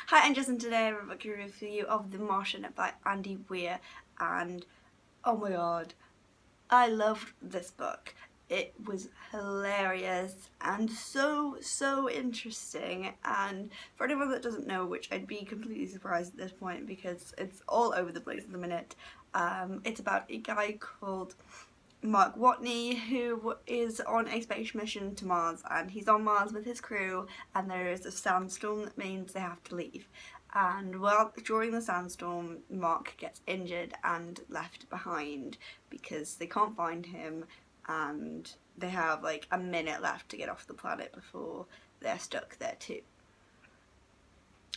Hi, I'm Justin. Today I have a book review of The Martian by Andy Weir, and oh my god, I loved this book. It was hilarious and so interesting, and for anyone that doesn't know, which I'd be completely surprised at this point because it's all over the place at the minute, it's about a guy called Mark Watney, who is on a space mission to Mars, and he's on Mars with his crew, and there is a sandstorm that means they have to leave. And well, during the sandstorm, Mark gets injured and left behind because they can't find him, and they have like a minute left to get off the planet before they're stuck there too.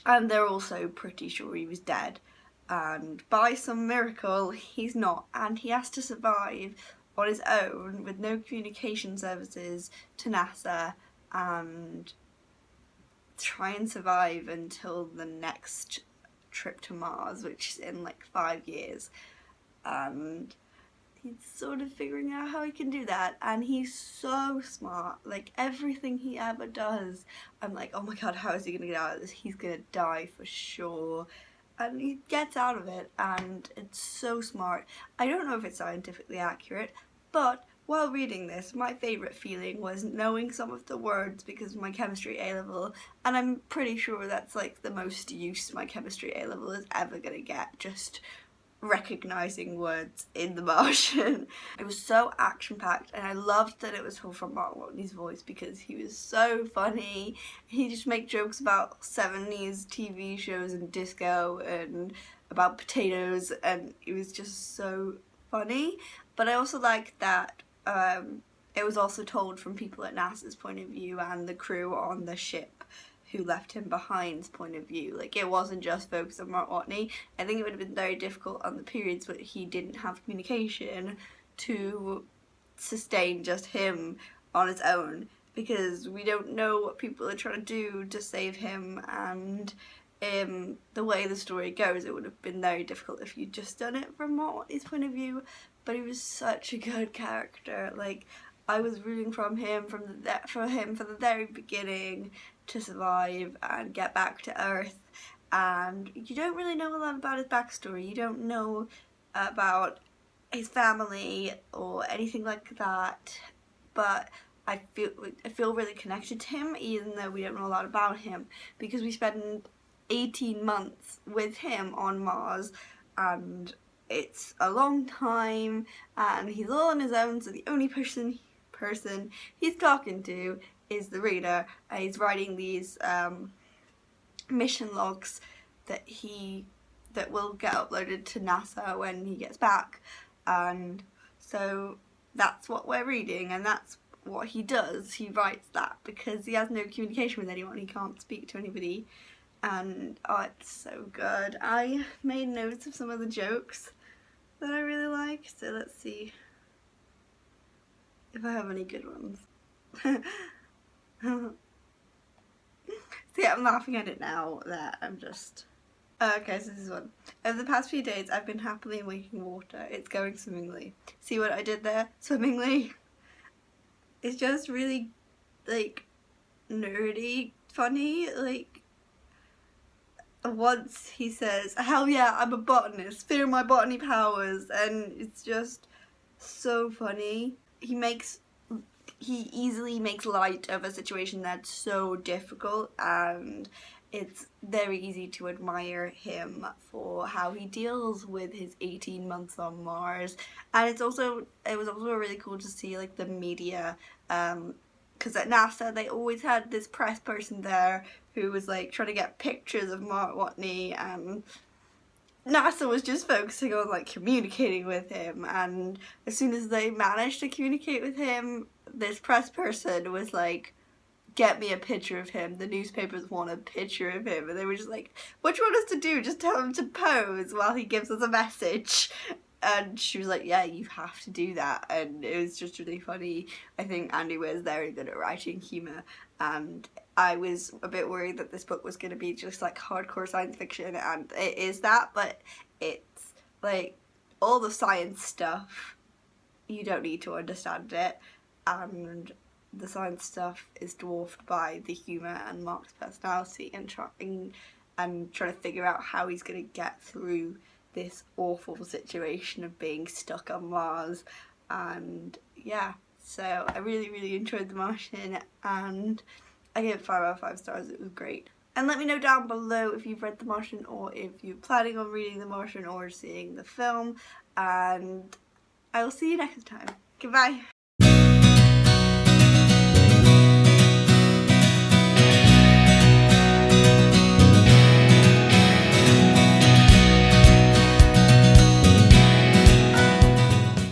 And they're also pretty sure he was dead, and by some miracle he's not, and he has to survive on his own with no communication services to NASA and try and survive until the next trip to Mars, which is in like 5 years. And he's sort of figuring out how he can do that, and he's so smart. Like, everything he ever does, I'm like, oh my god, how is he gonna get out of this? He's gonna die for sure. And he gets out of it, and it's so smart. I don't know if it's scientifically accurate, but while reading this, my favourite feeling was knowing some of the words because of my chemistry A-level, and I'm pretty sure that's like the most use my chemistry A-level is ever gonna get, just recognising words in The Martian. It was so action-packed, and I loved that it was all from Mark Watney's voice because he was so funny. He just made jokes about 70s TV shows and disco and about potatoes, and it was just so funny. But I also liked that it was also told from people at NASA's point of view and the crew on the ship who left him behind's point of view. Like, it wasn't just focused on Mark Watney. I think it would have been very difficult on the periods where he didn't have communication to sustain just him on his own, because we don't know what people are trying to do to save him, and the way the story goes, it would have been very difficult if you'd just done it from Mark Watney's point of view. But he was such a good character. Like, I was rooting for him from the very beginning to survive and get back to Earth. And you don't really know a lot about his backstory. You don't know about his family or anything like that. But I feel really connected to him, even though we don't know a lot about him, because we spent 18 months with him on Mars, and it's a long time, and he's all on his own, so the only person he's talking to is the reader. He's writing these mission logs that will get uploaded to NASA when he gets back, and so that's what we're reading, and that's what he does. He writes that because he has no communication with anyone. He can't speak to anybody, and oh, it's so good. I made notes of some of the jokes that I really like, so let's see if I have any good ones. See, I'm laughing at it now that I'm just... okay, so this is one. Over the past few days, I've been happily making water. It's going swimmingly. See what I did there? Swimmingly. It's just really, like, nerdy funny. Like, once he says, hell yeah, I'm a botanist, fear my botany powers, and it's just so funny. He easily makes light of a situation that's so difficult, and it's very easy to admire him for how he deals with his 18 months on Mars. And it was also really cool to see like the media, because at NASA they always had this press person there who was like trying to get pictures of Mark Watney, and NASA was just focusing on like communicating with him, and as soon as they managed to communicate with him, this press person was like, get me a picture of him. The newspapers want a picture of him, and they were just like, what do you want us to do? Just tell him to pose while he gives us a message. And she was like, yeah, you have to do that. And it was just really funny. I think Andy was very good at writing humour, and I was a bit worried that this book was going to be just like hardcore science fiction, and it is that, but it's like all the science stuff, you don't need to understand it, and the science stuff is dwarfed by the humour and Mark's personality and trying and trying to figure out how he's going to get through this awful situation of being stuck on Mars. And yeah, so I really enjoyed The Martian, and I gave it 5 out of 5 stars. It was great. And let me know down below if you've read The Martian, or if you're planning on reading The Martian or seeing the film, and I will see you next time. Goodbye.